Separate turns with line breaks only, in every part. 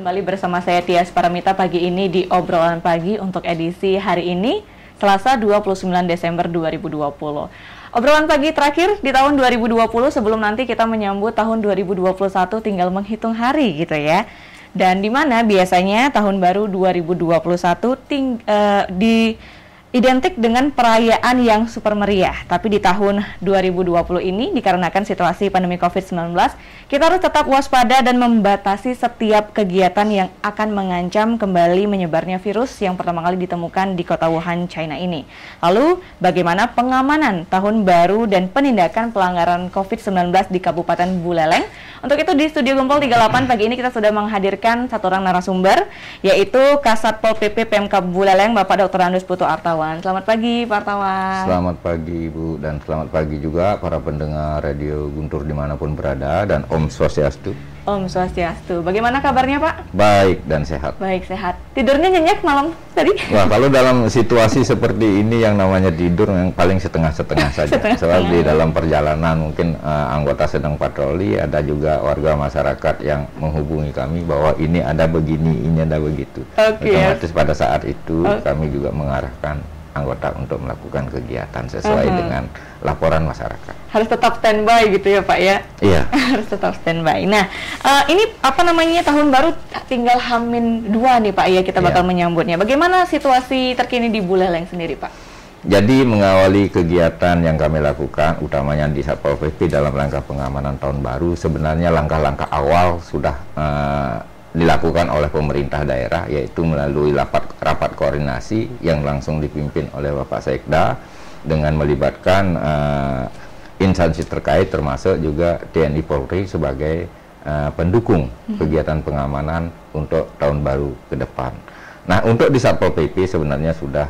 Kembali bersama saya Tias Paramita pagi ini di Obrolan Pagi untuk edisi hari ini, Selasa 29 Desember 2020. Obrolan pagi terakhir di tahun 2020 sebelum nanti kita menyambut tahun 2021 tinggal menghitung hari gitu ya. Dan di mana biasanya tahun baru 2021 identik dengan perayaan yang super meriah. Tapi di tahun 2020 ini dikarenakan situasi pandemi COVID-19, kita harus tetap waspada dan membatasi setiap kegiatan yang akan mengancam kembali menyebarnya virus yang pertama kali ditemukan di kota Wuhan, China ini. Lalu, bagaimana pengamanan tahun baru dan penindakan pelanggaran COVID-19 di Kabupaten Buleleng? Untuk itu di Studio Gempol 38 pagi ini kita sudah menghadirkan satu orang narasumber, yaitu Kasatpol PP Pemkab Buleleng, Bapak Dr. Andus Putu Artawan. Selamat pagi, Pak Artawan.
Selamat pagi, Ibu, dan selamat pagi juga para pendengar Radio Guntur dimanapun berada, dan Om Swastiastu.
Om Swastiastu. Bagaimana kabarnya, Pak?
Baik dan sehat.
Baik, sehat. Tidurnya nyenyak malam tadi?
Wah, kalau dalam situasi seperti ini yang namanya tidur yang paling setengah-setengah saja. Soal di dalam perjalanan mungkin anggota sedang patroli, ada juga warga masyarakat yang menghubungi kami bahwa ini ada begini, ini ada begitu. Otomatis pada saat itu kami juga mengarahkan anggota untuk melakukan kegiatan sesuai dengan laporan masyarakat.
Harus tetap standby gitu ya, Pak ya?
Iya.
Harus tetap standby. Nah, ini apa namanya, tahun baru tinggal H-2 nih Pak ya, kita bakal menyambutnya. Bagaimana situasi terkini di Buleleng sendiri, Pak?
Jadi mengawali kegiatan yang kami lakukan, utamanya di Satpol PP dalam rangka pengamanan tahun baru, sebenarnya langkah-langkah awal sudah dilakukan oleh pemerintah daerah, yaitu melalui rapat koordinasi yang langsung dipimpin oleh Bapak Sekda dengan melibatkan instansi terkait termasuk juga TNI Polri sebagai pendukung kegiatan pengamanan untuk tahun baru ke depan. Nah, untuk di Satpol PP sebenarnya sudah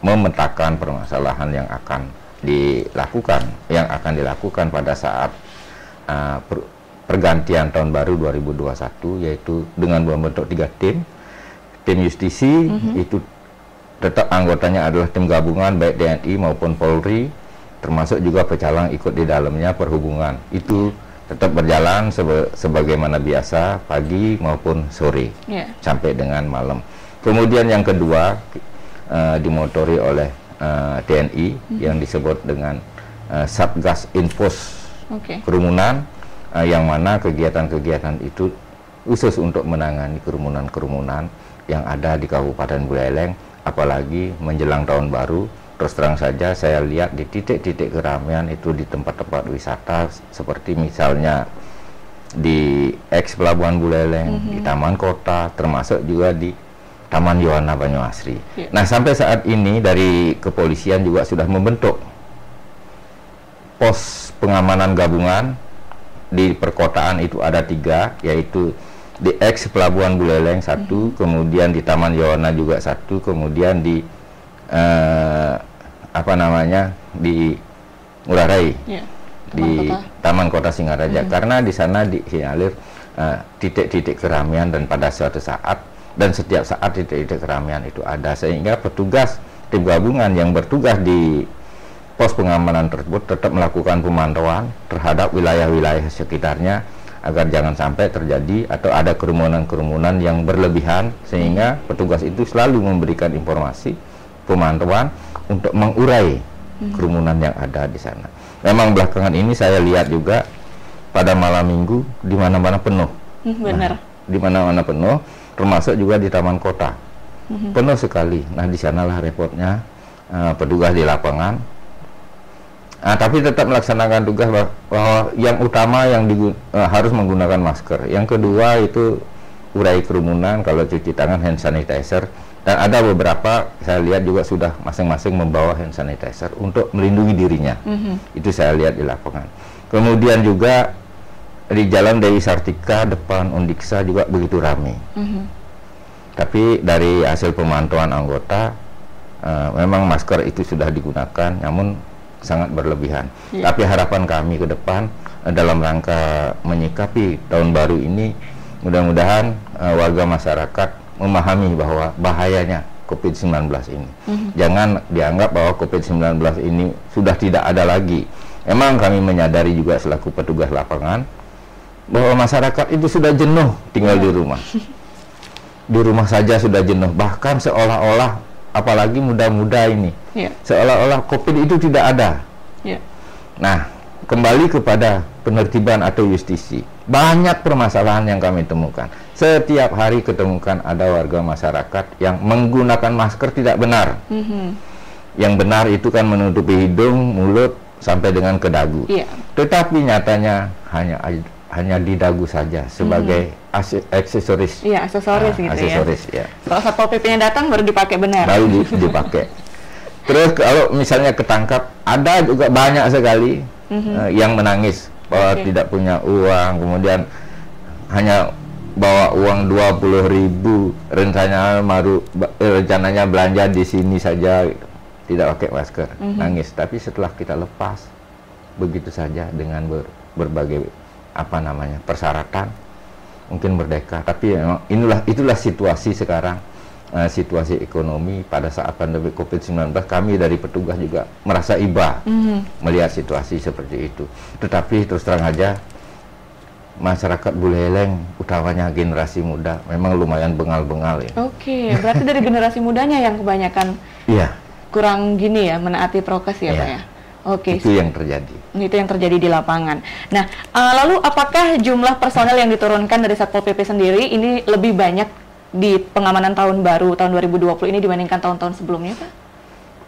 memetakan permasalahan yang akan dilakukan pada saat pergantian tahun baru 2021, yaitu dengan membentuk 3 tim justisi, itu tetap anggotanya adalah tim gabungan baik TNI maupun Polri, termasuk juga pecalang ikut di dalamnya perhubungan. Itu tetap berjalan sebagaimana biasa pagi maupun sore sampai dengan malam. Kemudian yang kedua dimotori oleh TNI yang disebut dengan Satgas Infos Kerumunan, yang mana kegiatan-kegiatan itu khusus untuk menangani kerumunan-kerumunan yang ada di Kabupaten Buleleng, apalagi menjelang tahun baru. Terus terang saja saya lihat di titik-titik keramaian itu di tempat-tempat wisata seperti misalnya di Pelabuhan Buleleng, di Taman Kota, termasuk juga di Taman Yohana Banyuasri. Nah, sampai saat ini dari kepolisian juga sudah membentuk pos pengamanan gabungan. Di perkotaan itu ada 3, yaitu di Pelabuhan Buleleng 1, kemudian di Taman Yohana juga 1, kemudian di di Ngurah Rai, di Taman Kota Singaraja, karena di sana disinyalir titik-titik keramaian, dan pada suatu saat dan setiap saat titik-titik keramaian itu ada, sehingga petugas tim gabungan yang bertugas di pos pengamanan tersebut tetap melakukan pemantauan terhadap wilayah-wilayah sekitarnya agar jangan sampai terjadi atau ada kerumunan-kerumunan yang berlebihan, sehingga petugas itu selalu memberikan informasi pemantauan untuk mengurai kerumunan yang ada di sana. Memang belakangan ini saya lihat juga pada malam minggu di mana-mana penuh.
Benar.
Di mana-mana penuh, termasuk juga di Taman Kota. Penuh sekali. Nah, di sanalah repotnya petugas di lapangan. Tapi tetap melaksanakan tugas bahwa yang utama yang harus menggunakan masker. Yang kedua itu urai kerumunan, kalau cuci tangan hand sanitizer, dan ada beberapa saya lihat juga sudah masing-masing membawa hand sanitizer untuk melindungi dirinya. Itu saya lihat di lapangan. Kemudian juga di Jalan Dewi Sartika depan Undiksa juga begitu ramai. Tapi dari hasil pemantauan anggota memang masker itu sudah digunakan, namun sangat berlebihan. Tapi harapan kami ke depan dalam rangka menyikapi tahun baru ini, mudah-mudahan warga masyarakat memahami bahwa bahayanya COVID-19 ini. Jangan dianggap bahwa COVID-19 ini sudah tidak ada lagi. Emang kami menyadari juga selaku petugas lapangan bahwa masyarakat itu sudah jenuh tinggal di rumah. Di rumah saja sudah jenuh, bahkan seolah-olah apalagi muda-muda ini, seolah-olah COVID itu tidak ada. Nah, kembali kepada penertiban atau justisi, banyak permasalahan yang kami temukan. Setiap hari ketemukan ada warga masyarakat yang menggunakan masker tidak benar. Yang benar itu kan menutupi hidung, mulut sampai dengan ke dagu. Tetapi nyatanya hanya di dagu saja sebagai aksesoris.
Aksesoris gitu
aksesoris,
ya. Kalau Satpol PP-nya datang baru dipakai benar.
Baru dipakai. Terus kalau misalnya ketangkap, ada juga banyak sekali yang menangis bahwa tidak punya uang, kemudian hanya bawa uang 20.000, rencananya belanja di sini saja, tidak pakai masker, nangis. Tapi setelah kita lepas begitu saja dengan berbagai persyaratan, mungkin merdeka. Tapi itulah situasi sekarang, situasi ekonomi pada saat pandemi COVID-19. Kami dari petugas juga merasa iba melihat situasi seperti itu. Tetapi terus terang aja, masyarakat Buleleng, utamanya generasi muda, memang lumayan bengal-bengal ya.
Berarti dari generasi mudanya yang kebanyakan kurang gini ya, menaati prokes ya, Pak ya?
Itu yang terjadi.
Itu yang terjadi di lapangan. Nah, lalu apakah jumlah personel yang diturunkan dari Satpol PP sendiri ini lebih banyak di pengamanan tahun baru tahun 2020 ini dibandingkan tahun-tahun sebelumnya, Pak?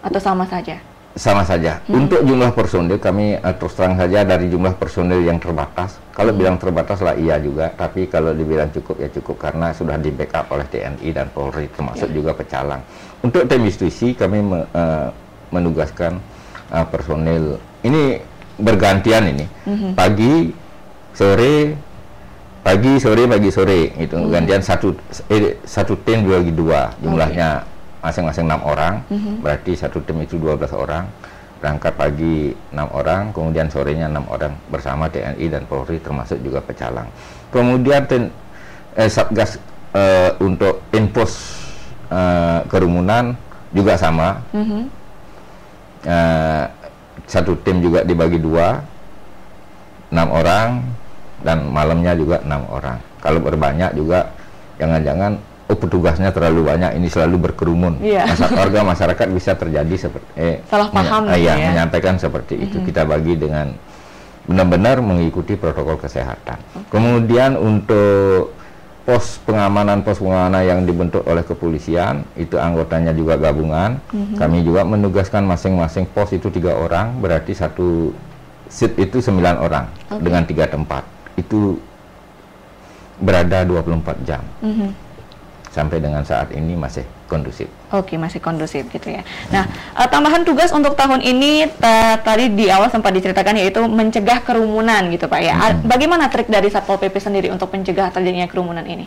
Atau sama saja?
Sama saja. Untuk jumlah personil kami terus terang saja dari jumlah personil yang terbatas. Kalau bilang terbatas lah iya juga, tapi kalau dibilang cukup ya cukup karena sudah di backup oleh TNI dan Polri, termasuk juga Pecalang. Untuk tim justisi kami menugaskan personil ini bergantian ini, pagi sore itu gantian satu tim dibagi dua, jumlahnya masing-masing 6 orang, berarti satu tim itu 12 orang, berangkat pagi 6 orang, kemudian sorenya 6 orang bersama TNI dan Polri, termasuk juga Pecalang. Kemudian Satgas untuk infos kerumunan juga sama, satu tim juga dibagi 2, 6 orang, dan malamnya juga 6 orang. Kalau berbanyak juga jangan-jangan petugasnya terlalu banyak, ini selalu berkerumun. Warga masyarakat bisa terjadi seperti
salah paham
menyampaikan seperti itu. Kita bagi dengan benar-benar mengikuti protokol kesehatan. Kemudian untuk pos pengamanan yang dibentuk oleh kepolisian, itu anggotanya juga gabungan. Kami juga menugaskan masing-masing pos itu 3 orang, berarti satu seat itu 9 orang dengan 3 tempat. Itu berada 24 jam. Sampai dengan saat ini masih kondusif.
Masih kondusif gitu ya. Nah, tambahan tugas untuk tahun ini tadi di awal sempat diceritakan yaitu mencegah kerumunan gitu Pak ya. Bagaimana trik dari Satpol PP sendiri untuk mencegah terjadinya kerumunan ini?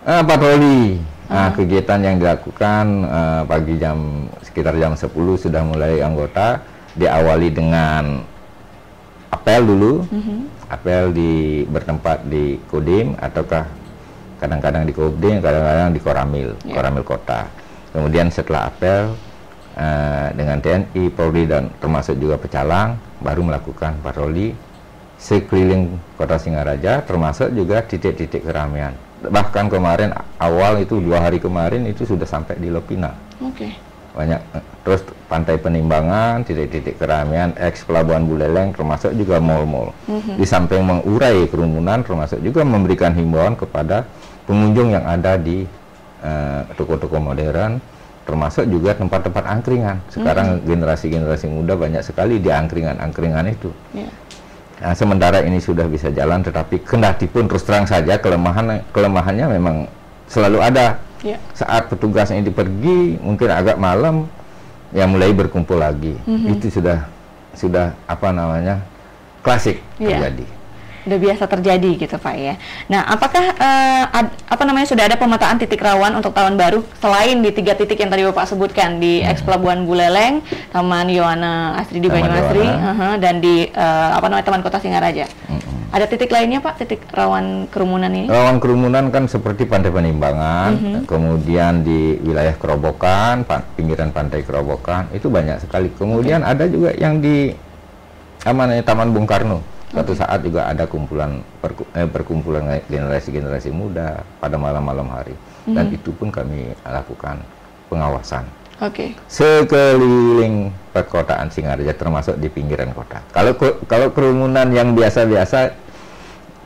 Patroli. Kegiatan yang dilakukan pagi sekitar jam 10 sudah mulai anggota, diawali dengan apel dulu. Apel bertempat di Kodim ataukah kadang-kadang di Kodim, kadang-kadang di Koramil Kota. Kemudian setelah apel dengan TNI, Polri dan termasuk juga Pecalang, baru melakukan patroli sekeliling Kota Singaraja, termasuk juga titik-titik keramaian. Bahkan kemarin awal itu 2 hari kemarin itu sudah sampai di Lopina. Banyak. Terus Pantai Penimbangan, titik-titik keramaian, Pelabuhan Buleleng, termasuk juga mal-mal. Di samping mengurai kerumunan, termasuk juga memberikan himbauan kepada pengunjung yang ada di toko-toko modern, termasuk juga tempat-tempat angkringan. Sekarang generasi-generasi muda banyak sekali di angkringan itu. Nah, sementara ini sudah bisa jalan, tetapi kendati pun terus terang saja kelemahannya memang selalu ada. Saat petugas ini pergi, mungkin agak malam, ya mulai berkumpul lagi. Itu sudah klasik terjadi.
Udah biasa terjadi gitu Pak ya. Nah, apakah sudah ada pemetaan titik rawan untuk tahun baru selain di 3 titik yang tadi Bapak sebutkan di Pelabuhan Buleleng, Taman Yohana Asri di Banyuasri, dan di Taman Kota Singaraja. Ada titik lainnya Pak, titik rawan kerumunan ini?
Rawan kerumunan kan seperti Pantai Penimbangan, kemudian di wilayah Kerobokan, pinggiran Pantai Kerobokan, itu banyak sekali. Kemudian ada juga yang di Taman Bung Karno. Suatu saat juga ada perkumpulan generasi-generasi muda pada malam-malam hari. Dan itu pun kami lakukan pengawasan. Sekeliling perkotaan Singareja termasuk di pinggiran kota. Kalau kerumunan yang biasa-biasa,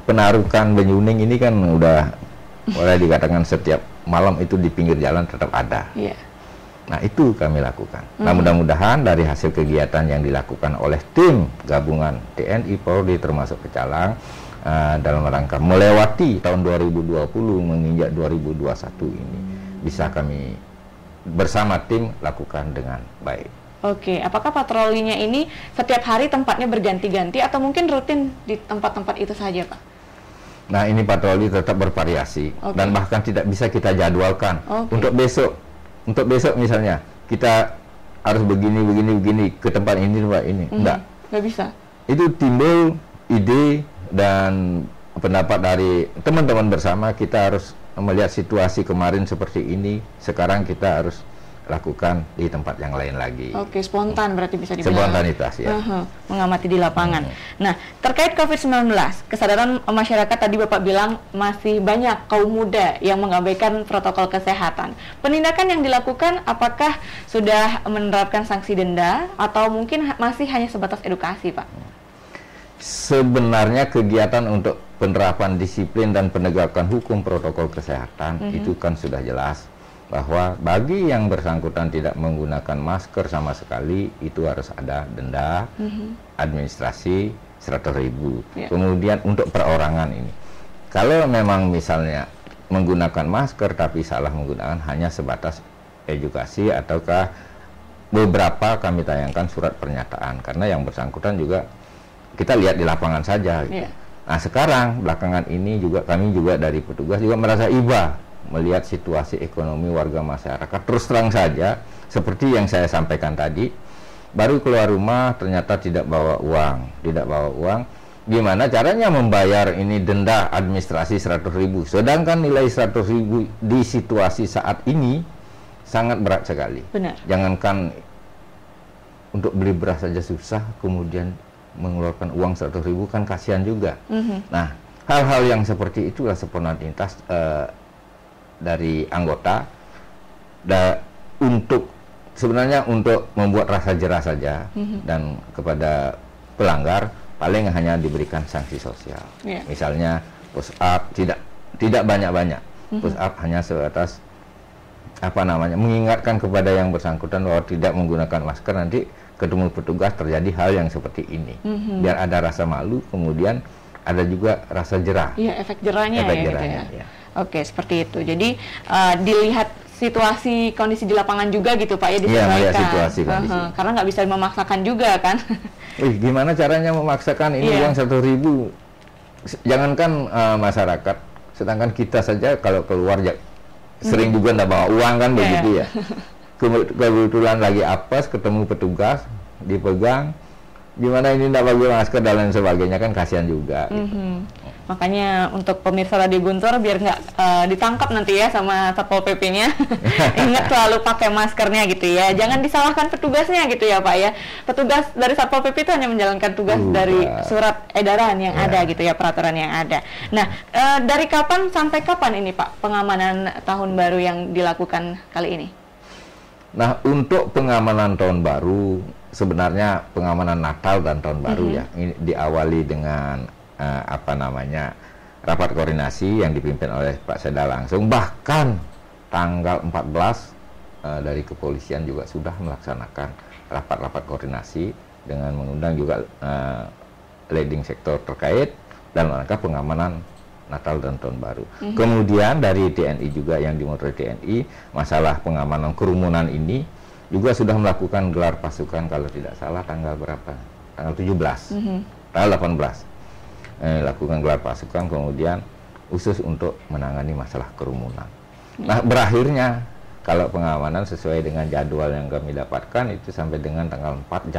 penarukan Banyuning ini kan udah boleh dikatakan setiap malam itu di pinggir jalan tetap ada. Nah, itu kami lakukan. Nah, mudah-mudahan dari hasil kegiatan yang dilakukan oleh tim gabungan TNI Polri termasuk Pecalang dalam rangka melewati tahun 2020 menginjak 2021 ini bisa kami bersama tim lakukan dengan baik.
Apakah patrolinya ini setiap hari tempatnya berganti-ganti atau mungkin rutin di tempat-tempat itu saja, Pak?
Nah, ini patroli tetap bervariasi dan bahkan tidak bisa kita jadwalkan. Untuk besok misalnya kita harus begini ke tempat ini, enggak
bisa.
Itu timbul ide dan pendapat dari teman-teman bersama. Kita harus melihat situasi kemarin seperti ini, sekarang kita harus lakukan di tempat yang lain lagi.
Spontan berarti bisa dibilang.
Spontanitas, ya.
Mengamati di lapangan. Nah, terkait COVID-19, kesadaran masyarakat tadi Bapak bilang masih banyak kaum muda yang mengabaikan protokol kesehatan. Penindakan yang dilakukan apakah sudah menerapkan sanksi denda atau mungkin masih hanya sebatas edukasi, Pak?
Sebenarnya kegiatan untuk penerapan disiplin dan penegakan hukum protokol kesehatan itu kan sudah jelas bahwa bagi yang bersangkutan tidak menggunakan masker sama sekali itu harus ada denda administrasi 100.000. Kemudian untuk perorangan ini, kalau memang misalnya menggunakan masker tapi salah menggunakan, hanya sebatas edukasi ataukah beberapa kami tayangkan surat pernyataan, karena yang bersangkutan juga kita lihat di lapangan saja. Nah, sekarang belakangan ini juga kami juga dari petugas juga merasa iba melihat situasi ekonomi warga masyarakat. Terus terang saja, seperti yang saya sampaikan tadi, baru keluar rumah ternyata tidak bawa uang. Gimana caranya membayar ini denda administrasi 100.000? Sedangkan nilai 100.000 di situasi saat ini sangat berat sekali. Jangankan untuk beli beras saja susah, kemudian mengeluarkan uang 100.000 kan kasihan juga. Nah, hal-hal yang seperti itulah spontanitas dari anggota untuk membuat rasa jerah saja, dan kepada pelanggar paling hanya diberikan sanksi sosial. Misalnya push up tidak banyak-banyak. Push up hanya sebatas mengingatkan kepada yang bersangkutan bahwa tidak menggunakan masker, nanti ketemu petugas terjadi hal yang seperti ini. Biar ada rasa malu, kemudian ada juga rasa jerah.
Efek jerahnya. Seperti itu. Jadi dilihat situasi kondisi di lapangan juga gitu, Pak, ya, disesuaikan.
Situasi kondisi.
Karena nggak bisa memaksakan juga kan.
Gimana caranya memaksakan ini uang 100.000? Jangankan masyarakat, sedangkan kita saja kalau keluar sering juga nggak bawa uang kan, begitu ya. Kebetulan lagi apes, ketemu petugas, dipegang, gimana ini nggak pakai masker dan lain sebagainya, kan kasihan juga.
Makanya untuk pemirsa Radio Guntur biar nggak ditangkap nanti ya sama Satpol PP-nya, ingat selalu pakai maskernya gitu ya. Jangan disalahkan petugasnya gitu ya, Pak ya. Petugas dari Satpol PP itu hanya menjalankan tugas dari surat edaran yang ada gitu ya, peraturan yang ada. Nah, dari kapan sampai kapan ini, Pak, pengamanan tahun baru yang dilakukan kali ini?
Nah, untuk pengamanan tahun baru, sebenarnya pengamanan Natal dan tahun baru ya, ini diawali dengan rapat koordinasi yang dipimpin oleh Pak Seda langsung. Bahkan tanggal 14 dari kepolisian juga sudah melaksanakan rapat-rapat koordinasi dengan mengundang juga leading sektor terkait dan rangka pengamanan Natal dan tahun baru. Kemudian dari TNI juga, yang dimonitor TNI, masalah pengamanan kerumunan ini juga sudah melakukan gelar pasukan, kalau tidak salah tanggal berapa? Tanggal 17, tanggal 18. Lakukan gelar pasukan, kemudian khusus untuk menangani masalah kerumunan. Nah, berakhirnya kalau pengamanan sesuai dengan jadwal yang kami dapatkan itu sampai dengan tanggal 4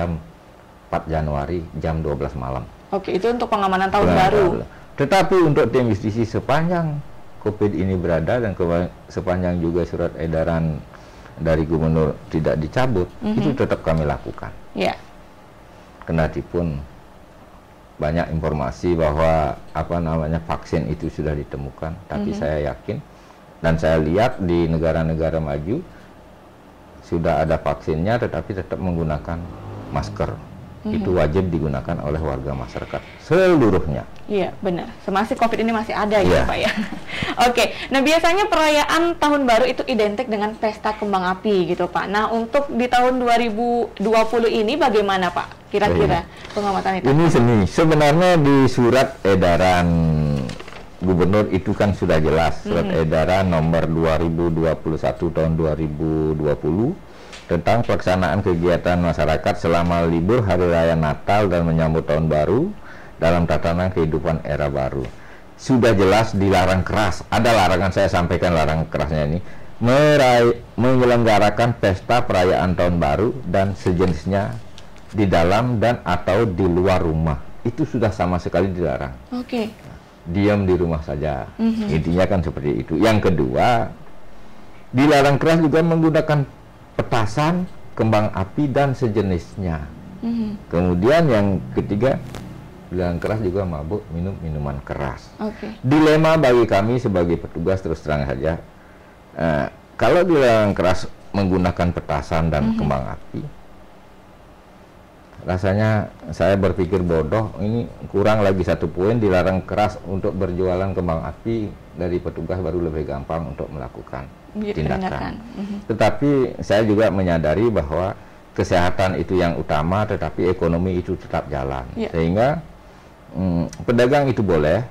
Januari jam 12 malam.
Itu untuk pengamanan tahun baru.
Tetapi untuk tim justisi, sepanjang COVID ini berada dan sepanjang juga surat edaran dari gubernur tidak dicabut, itu tetap kami lakukan. Kendatipun banyak informasi bahwa vaksin itu sudah ditemukan, tapi saya yakin dan saya lihat di negara-negara maju sudah ada vaksinnya, tetapi tetap menggunakan masker. Itu wajib digunakan oleh warga masyarakat seluruhnya.
Iya, benar. Semasa COVID ini masih ada ya, Pak ya. Oke, nah biasanya perayaan Tahun Baru itu identik dengan pesta kembang api gitu, Pak. Nah, untuk di tahun 2020 ini bagaimana, Pak? Kira-kira pengamatan itu?
Ini seni. Sebenarnya di surat edaran Gubernur itu kan sudah jelas, surat edaran nomor 2021 tahun 2020 tentang pelaksanaan kegiatan masyarakat selama libur Hari Raya Natal dan menyambut Tahun Baru dalam tatanan kehidupan era baru. Sudah jelas dilarang keras. Ada larangan, saya sampaikan larangan kerasnya ini. Menyelenggarakan pesta perayaan Tahun Baru dan sejenisnya di dalam dan atau di luar rumah. Itu sudah sama sekali dilarang.
Oke.
Diam di rumah saja. Intinya kan seperti itu. Yang kedua, dilarang keras juga menggunakan petasan, kembang api dan sejenisnya. Kemudian yang ketiga, dilarang keras juga mabuk minum minuman keras. Dilema bagi kami sebagai petugas terus terang saja, kalau dilarang keras menggunakan petasan dan kembang api, rasanya saya berpikir bodoh. Ini kurang lagi satu poin, dilarang keras untuk berjualan kembang api, dari petugas baru lebih gampang untuk melakukan tindakan. Tetapi saya juga menyadari bahwa kesehatan itu yang utama, tetapi ekonomi itu tetap jalan. Sehingga pedagang itu boleh,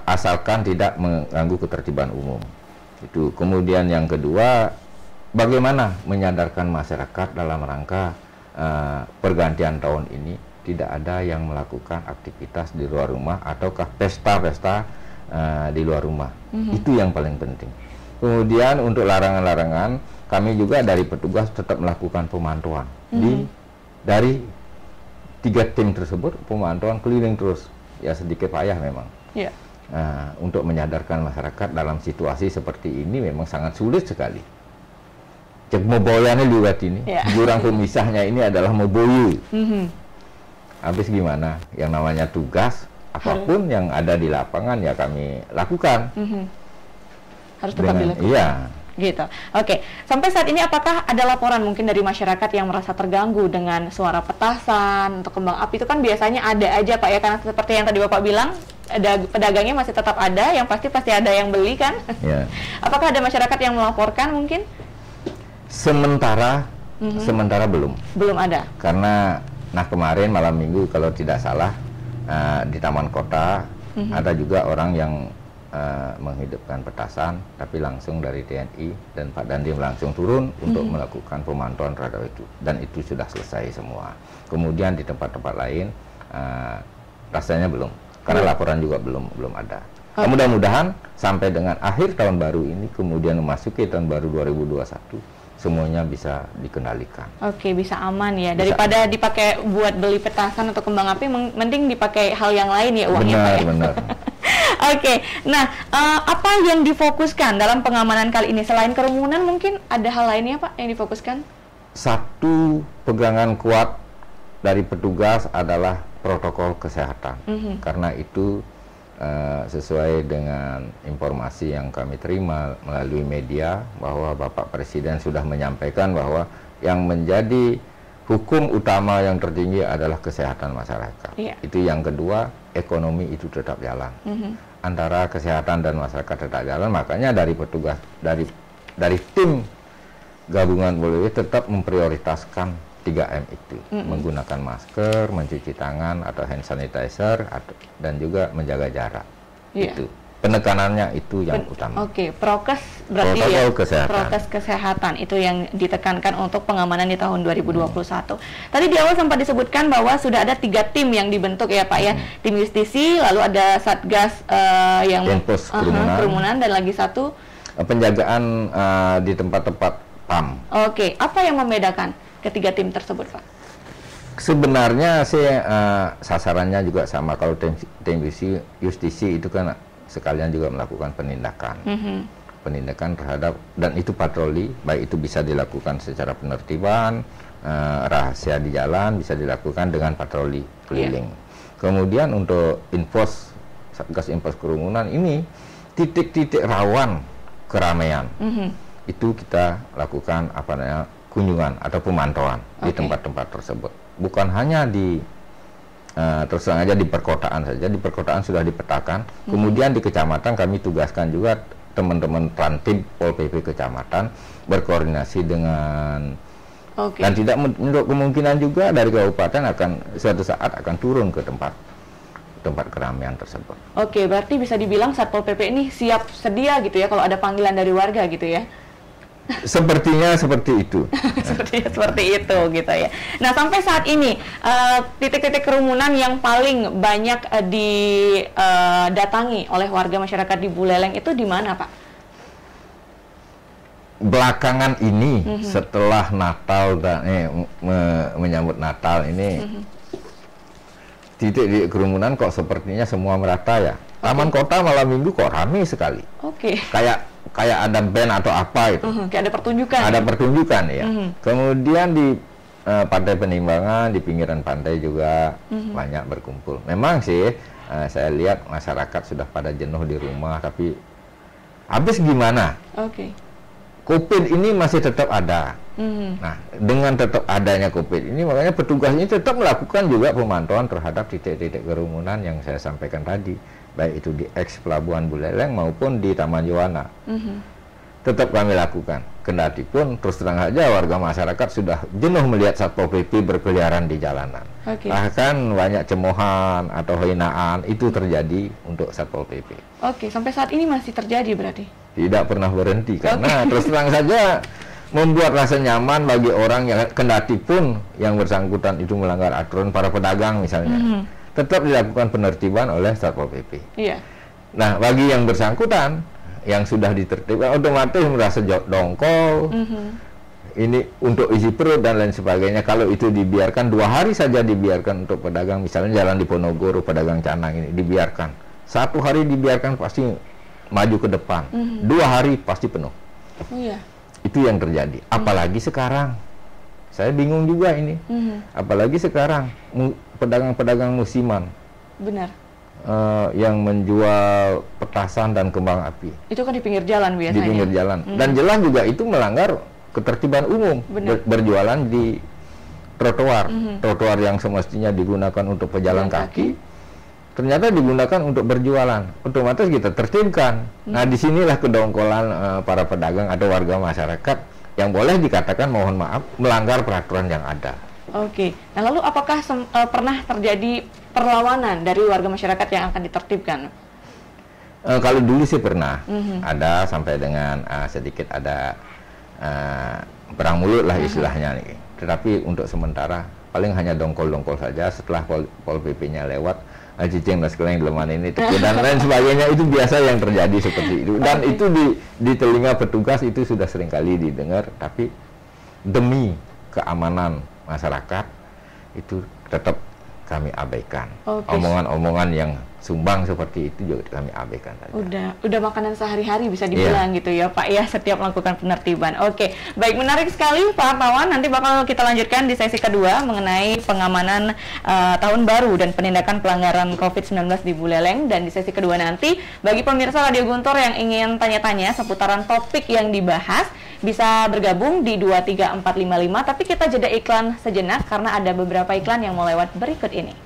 asalkan tidak mengganggu ketertiban umum. Itu. Kemudian yang kedua, bagaimana menyadarkan masyarakat dalam rangka pergantian tahun ini tidak ada yang melakukan aktivitas di luar rumah ataukah pesta-pesta di luar rumah. Itu yang paling penting. Kemudian untuk larangan-larangan, kami juga dari petugas tetap melakukan pemantauan dari 3 tim tersebut, pemantauan keliling terus. Ya sedikit payah memang. Untuk menyadarkan masyarakat dalam situasi seperti ini memang sangat sulit sekali. Cek moboyannya liwat ini, jurang pemisahnya ini adalah moboyu. Habis gimana? Yang namanya tugas, apapun yang ada di lapangan ya kami lakukan.
Harus tetap dilakukan.
Iya.
Gitu. Oke. Sampai saat ini apakah ada laporan mungkin dari masyarakat yang merasa terganggu dengan suara petasan untuk kembang api? Itu kan biasanya ada aja, Pak ya, karena seperti yang tadi Bapak bilang, ada pedagangnya masih tetap ada, yang pasti ada yang beli kan? Apakah ada masyarakat yang melaporkan mungkin?
Sementara belum.
Belum ada.
Karena kemarin malam Minggu kalau tidak salah di Taman Kota ada juga orang yang menghidupkan petasan, tapi langsung dari TNI dan Pak Dandim langsung turun untuk melakukan pemantauan terhadap itu, dan itu sudah selesai semua. Kemudian di tempat-tempat lain rasanya belum, karena laporan juga belum ada. Mudah-mudahan sampai dengan akhir tahun baru ini, kemudian memasuki tahun baru 2021, semuanya bisa dikendalikan. Oke,
bisa aman ya. Daripada dipakai buat beli petasan atau kembang api, mending dipakai hal yang lain ya uangnya, Pak ya.
Benar.
Oke, nah apa yang difokuskan dalam pengamanan kali ini? Selain kerumunan, mungkin ada hal lainnya, Pak, yang difokuskan?
Satu pegangan kuat dari petugas adalah protokol kesehatan. Karena itu sesuai dengan informasi yang kami terima melalui media, bahwa Bapak Presiden sudah menyampaikan bahwa yang menjadi hukum utama yang tertinggi adalah kesehatan masyarakat. Itu yang kedua, ekonomi itu tetap jalan. Antara kesehatan dan masyarakat tetap jalan, makanya dari petugas, dari tim gabungan Polri tetap memprioritaskan 3M itu, menggunakan masker, mencuci tangan atau hand sanitizer, dan juga menjaga jarak. Itu penekanannya itu yang utama.
Oke, prokes berarti protokol kesehatan. Prokes kesehatan itu yang ditekankan untuk pengamanan di tahun 2021. Tadi di awal sempat disebutkan bahwa sudah ada 3 tim yang dibentuk ya, Pak ya. Tim justisi, lalu ada satgas yang kerumunan, dan lagi satu
penjagaan di tempat-tempat PAM.
Oke, apa yang membedakan ketiga tim tersebut, Pak?
Sebenarnya sih sasarannya juga sama. Kalau tim justisi itu kan sekalian juga melakukan penindakan. Penindakan terhadap, dan itu patroli, baik itu bisa dilakukan secara penertiban rahasia di jalan bisa dilakukan dengan patroli keliling. Kemudian untuk Infos, Satgas Infos Kerumunan ini titik-titik rawan keramaian itu kita lakukan kunjungan atau pemantauan di tempat-tempat tersebut. Bukan hanya di terus terang aja di perkotaan saja, di perkotaan sudah dipetakan. Kemudian di kecamatan kami tugaskan juga teman-teman Trantib Pol PP kecamatan berkoordinasi dengan dan tidak untuk kemungkinan juga dari kabupaten akan suatu saat akan turun ke tempat keramaian tersebut.
Oke, berarti bisa dibilang Satpol PP ini siap sedia gitu ya kalau ada panggilan dari warga gitu ya.
Sepertinya seperti itu.
Sepertinya seperti itu gitu ya. Nah, sampai saat ini titik-titik kerumunan yang paling banyak didatangi oleh warga masyarakat di Buleleng itu di mana, Pak?
Belakangan ini setelah Natal dan menyambut Natal ini titik kerumunan kok sepertinya semua merata ya. Taman Kota malam Minggu kok ramai sekali. Kayak ada band atau apa itu.
Kayak ada pertunjukan.
Ada pertunjukan ya. Kemudian di Pantai Penimbangan, di pinggiran pantai juga banyak berkumpul. Memang sih saya lihat masyarakat sudah pada jenuh di rumah, tapi habis gimana? COVID ini masih tetap ada. Nah, dengan tetap adanya COVID ini, makanya petugas ini tetap melakukan juga pemantauan terhadap titik-titik kerumunan yang saya sampaikan tadi, baik itu di eks Pelabuhan Buleleng maupun di Taman Juwana. Tetap kami lakukan. Kendati pun terus terang saja warga masyarakat sudah jenuh melihat Satpol PP berkeliaran di jalanan. Bahkan banyak cemoohan atau hinaan itu terjadi untuk Satpol PP.
Sampai saat ini masih terjadi berarti?
Tidak pernah berhenti karena terus terang saja membuat rasa nyaman bagi orang yang kendati pun yang bersangkutan itu melanggar aturan, para pedagang misalnya, tetap dilakukan penertiban oleh Satpol PP. Nah, bagi yang bersangkutan yang sudah ditertibkan otomatis merasa dongkol, ini untuk isi perut dan lain sebagainya. Kalau itu dibiarkan 2 hari saja dibiarkan untuk pedagang, misalnya jalan di Ponorogo, pedagang canang ini dibiarkan 1 hari dibiarkan pasti maju ke depan, 2 hari pasti penuh. Itu yang terjadi. Apalagi sekarang, saya bingung juga ini. Apalagi sekarang pedagang-pedagang musiman.
Benar.
Yang menjual petasan dan kembang api.
Itu kan di pinggir jalan biasanya.
Di pinggir jalan. Dan jelas juga itu melanggar ketertiban umum. Berjualan di trotoar. Trotoar yang semestinya digunakan untuk pejalan kaki, ternyata digunakan untuk berjualan. Otomatis kita tertibkan. Nah, disinilah kedongkolan para pedagang atau warga masyarakat yang boleh dikatakan mohon maaf melanggar peraturan yang ada.
Nah, lalu apakah pernah terjadi perlawanan dari warga masyarakat yang akan ditertibkan?
Kalau dulu sih pernah, ada sampai dengan sedikit ada perang mulut lah istilahnya nih. Tetapi untuk sementara paling hanya dongkol-dongkol saja. Setelah Pol PP-nya lewat, cicing dan sekeliling delman ini dan lain sebagainya, itu biasa yang terjadi seperti itu. Dan itu di telinga petugas itu sudah sering kali didengar, tapi demi keamanan masyarakat itu tetap kami abaikan. Omongan-omongan yang sumbang seperti itu juga kami abaikan saja.
Udah makanan sehari-hari bisa dibilang gitu ya Pak ya, setiap melakukan penertiban. Baik, menarik sekali Pak Hartawan. Nanti bakal kita lanjutkan di sesi kedua mengenai pengamanan tahun baru dan penindakan pelanggaran COVID-19 di Buleleng. Dan di sesi kedua nanti, bagi pemirsa Radio Guntur yang ingin tanya-tanya seputaran topik yang dibahas, bisa bergabung di 23455, tapi kita jeda iklan sejenak karena ada beberapa iklan yang mau lewat berikut ini.